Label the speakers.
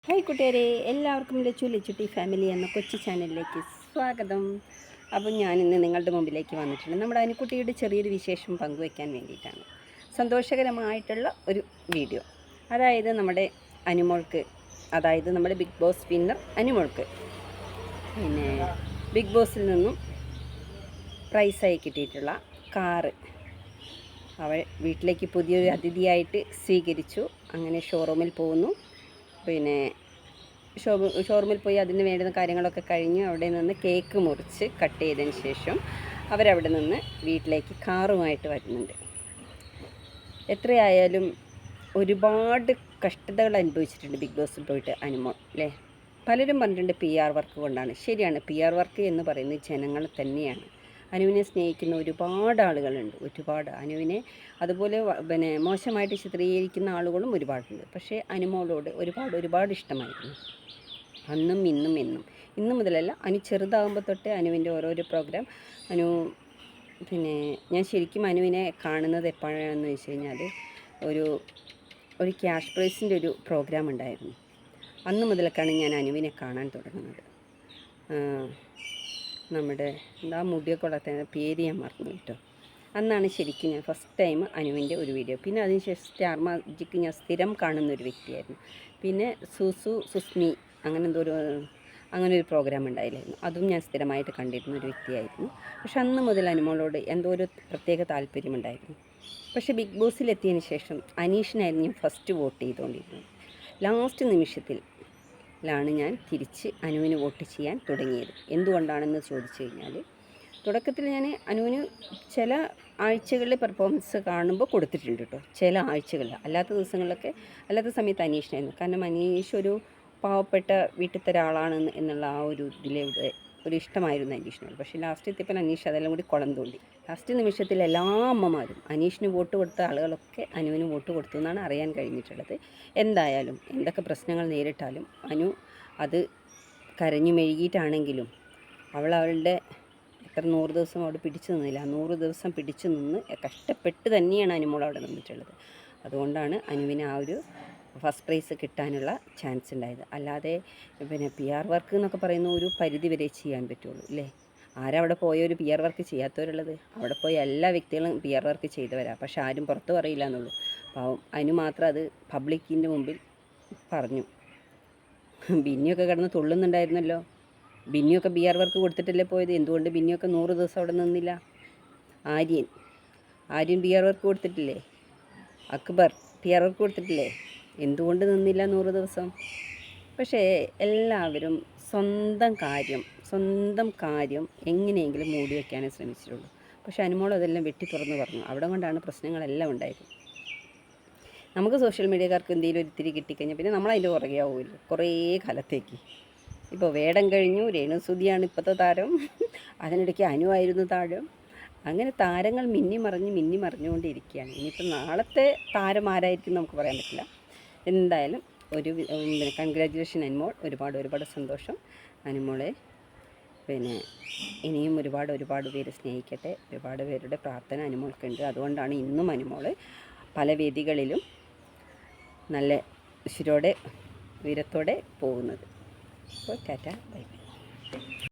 Speaker 1: Hi കൂട്ടുകാരെ, എല്ലാവർക്കും Lachutty family എന്ന കൊച്ചു ചാനലിലേക്ക് സ്വാഗതം. അപ്പം ഞാനിന്ന് നിങ്ങളുടെ മുമ്പിലേക്ക് വന്നിട്ടുണ്ട്. നമ്മുടെ അനുക്കുട്ടിയുടെ ചെറിയൊരു വിശേഷം പങ്കുവയ്ക്കാൻ വേണ്ടിയിട്ടാണ്. സന്തോഷകരമായിട്ടുള്ള ഒരു വീഡിയോ. അതായത് നമ്മുടെ അനുമോൾക്ക്, അതായത് നമ്മുടെ ബിഗ് ബോസ് വിന്നർ അനുമോൾക്ക് പിന്നെ ബിഗ് ബോസിൽ നിന്നും പ്രൈസായി കിട്ടിയിട്ടുള്ള കാറ് അവൾ വീട്ടിലേക്ക് പുതിയൊരു അതിഥിയായിട്ട് സ്വീകരിച്ചു. അങ്ങനെ ഷോറൂമിൽ പോകുന്നു. പിന്നെ ഷോറൂമിൽ പോയി അതിന് വേണ്ടുന്ന കാര്യങ്ങളൊക്കെ കഴിഞ്ഞ് അവിടെ നിന്ന് കേക്ക് മുറിച്ച് കട്ട് ചെയ്തതിന് ശേഷം അവരവിടെ നിന്ന് വീട്ടിലേക്ക് കാറുമായിട്ട് വരുന്നുണ്ട്. എത്രയായാലും ഒരുപാട് കഷ്ടതകൾ അനുഭവിച്ചിട്ടുണ്ട് ബിഗ് ബോസിൽ പോയിട്ട് അനുമോൾ അല്ലേ. പലരും പറഞ്ഞിട്ടുണ്ട് PR വർക്ക് കൊണ്ടാണ്. ശരിയാണ്, PR വർക്ക് എന്ന് പറയുന്നത് ജനങ്ങൾ തന്നെയാണ്. അനുവിനെ സ്നേഹിക്കുന്ന ഒരുപാട് ആളുകളുണ്ട്, ഒരുപാട്. അനുവിനെ അതുപോലെ മോശമായിട്ട് ചിത്രീകരിക്കുന്ന ആളുകളും ഒരുപാടുണ്ട്. പക്ഷേ അനുമോളോട് ഒരുപാട് ഇഷ്ടമായിരുന്നു, അന്നും ഇന്നും എന്നും. ഇന്നു മുതലല്ല, അനു ചെറുതാകുമ്പോൾ തൊട്ട് അനുവിൻ്റെ ഓരോരോ പ്രോഗ്രാം ഞാൻ ശരിക്കും അനുവിനെ കാണുന്നത് എപ്പോഴാണെന്ന് വെച്ച് കഴിഞ്ഞാൽ ഒരു ക്യാഷ് പ്രൈസിൻ്റെ ഒരു പ്രോഗ്രാം ഉണ്ടായിരുന്നു. അന്ന് മുതലൊക്കെയാണ് ഞാൻ അനുവിനെ കാണാൻ തുടങ്ങുന്നത്. നമ്മുടെ മുടിയൊക്കെ വളർത്തുന്ന പേര് ഞാൻ മറന്നു കേട്ടോ. അന്നാണ് ശരിക്കും ഞാൻ ഫസ്റ്റ് ടൈം അനുവിൻ്റെ ഒരു വീഡിയോ. പിന്നെ അതിനുശേഷം സ്റ്റാർ മാജിക്ക് ഞാൻ സ്ഥിരം കാണുന്നൊരു വ്യക്തിയായിരുന്നു. പിന്നെ സുസ്മി അങ്ങനെ ഒരു പ്രോഗ്രാം ഉണ്ടായില്ലായിരുന്നു, അതും ഞാൻ സ്ഥിരമായിട്ട് കണ്ടിരുന്ന ഒരു വ്യക്തിയായിരുന്നു. പക്ഷെ അന്ന് മുതൽ അനുമോളോട് എന്തോ ഒരു പ്രത്യേക താല്പര്യമുണ്ടായിരുന്നു. പക്ഷേ ബിഗ് ബോസിലെത്തിയതിന് ശേഷം അനീഷിനായിരുന്നു ഞാൻ ഫസ്റ്റ് വോട്ട് ചെയ്തുകൊണ്ടിരുന്നത്. ലാസ്റ്റ് നിമിഷത്തിലാണ് ഞാൻ തിരിച്ച് അനുവിന് വോട്ട് ചെയ്യാൻ തുടങ്ങിയത്. എന്തുകൊണ്ടാണെന്ന് ചോദിച്ചു കഴിഞ്ഞാൽ, തുടക്കത്തിൽ ഞാൻ അനുവിന് ചില ആഴ്ചകളിൽ പെർഫോമൻസ് കാണുമ്പോൾ കൊടുത്തിട്ടുണ്ട് കേട്ടോ, ചില ആഴ്ചകളിൽ. അല്ലാത്ത സമയത്ത് അനീഷിനായിരുന്നു. കാരണം അനീഷ് ഒരു പാവപ്പെട്ട വീട്ടിലത്തെ ഒരാളാണ് എന്നുള്ള ആ ഒരു ഒരു ഇഷ്ടമായിരുന്നു അനീഷിനോട്. പക്ഷേ ലാസ്റ്റ് എത്തിയപ്പോൾ അനീഷ് അതെല്ലാം കൂടി കുളം തോണ്ടി. ലാസ്റ്റ് നിമിഷത്തിൽ എല്ലാ അമ്മമാരും അനീഷിന് വോട്ട് കൊടുത്ത ആളുകളൊക്കെ അനുവിന് വോട്ട് കൊടുത്തു എന്നാണ് അറിയാൻ കഴിഞ്ഞിട്ടുള്ളത്. എന്തായാലും എന്തൊക്കെ പ്രശ്നങ്ങൾ നേരിട്ടാലും അനു അത് കരഞ്ഞു മെഴുകിയിട്ടാണെങ്കിലും അവളുടെ എത്ര 100 ദിവസം അവിടെ പിടിച്ചു നിന്നില്ല. 100 ദിവസം പിടിച്ചു നിന്ന് കഷ്ടപ്പെട്ട് തന്നെയാണ് അനുമോൾ അവിടെ നിന്നിട്ടുള്ളത്. അതുകൊണ്ടാണ് അനുവിന് ആ ഒരു ഫസ്റ്റ് പ്രൈസ് കിട്ടാനുള്ള ചാൻസ് ഉണ്ടായത്. അല്ലാതെ PR വർക്ക് എന്നൊക്കെ പറയുന്ന ഒരു പരിധി വരെ ചെയ്യാൻ പറ്റുള്ളൂ അല്ലേ. ആരവിടെ പോയ ഒരു PR വർക്ക് ചെയ്യാത്തവരുള്ളത്? അവിടെ പോയ എല്ലാ വ്യക്തികളും PR വർക്ക് ചെയ്തവരാ. പക്ഷെ ആരും പുറത്ത് പറയില്ല എന്നുള്ളൂ. പാവം അനു മാത്രം അത് പബ്ലിക്കിൻ്റെ മുമ്പിൽ പറഞ്ഞു. ബിന്നിയൊക്കെ കിടന്ന് തുള്ളുന്നുണ്ടായിരുന്നല്ലോ. ബിന്നിയൊക്കെ PR വർക്ക് കൊടുത്തിട്ടല്ലേ പോയത്. എന്തുകൊണ്ട് ബിന്നിയൊക്കെ 100 ദിവസം അവിടെ നിന്നില്ല? ആര്യൻ PR വർക്ക് കൊടുത്തിട്ടില്ലേ? അക്ബർ PR വർക്ക് കൊടുത്തിട്ടില്ലേ? എന്തുകൊണ്ട് നിന്നില്ല 100 ദിവസം? പക്ഷേ എല്ലാവരും സ്വന്തം കാര്യം എങ്ങനെയെങ്കിലും മൂടി വയ്ക്കാനേ ശ്രമിച്ചിട്ടുള്ളൂ. പക്ഷേ അനുമോൾ അതെല്ലാം വെട്ടി തുറന്ന് പറഞ്ഞു. അവിടെ കൊണ്ടാണ് പ്രശ്നങ്ങളെല്ലാം ഉണ്ടായത്. നമുക്ക് സോഷ്യൽ മീഡിയക്കാർക്ക് എന്തെങ്കിലും ഒരു ഇത്തിരി കിട്ടിക്കഴിഞ്ഞാൽ പിന്നെ നമ്മളതിൻ്റെ പുറകെ ആവുമല്ലോ കുറേ കാലത്തേക്ക്. ഇപ്പോൾ വേടം കഴിഞ്ഞു, രേണുസുതിയാണ് ഇപ്പോഴത്തെ താരം. അതിനിടയ്ക്ക് അനുവായിരുന്നു താരം. അങ്ങനെ താരങ്ങൾ മിന്നി മറിഞ്ഞുകൊണ്ടിരിക്കുകയാണ്. ഇനിയിപ്പോൾ നാളത്തെ താരം ആരായിരിക്കും നമുക്ക് പറയാൻ പറ്റില്ല. എന്തായാലും കൺഗ്രാജുലേഷൻ അനുമോൾ. ഒരുപാട് സന്തോഷം അനുമോളെ. ഇനിയും ഒരുപാട് പേര് സ്നേഹിക്കട്ടെ. ഒരുപാട് പേരുടെ പ്രാർത്ഥന അനുമോൾക്കുണ്ട്. അതുകൊണ്ടാണ് ഇന്നും അനുമോൾ പല വേദികളിലും നല്ല ഉശിരോടെ വീരത്തോടെ പോകുന്നത്. അപ്പോൾ ടാറ്റ, ബൈ ബൈ.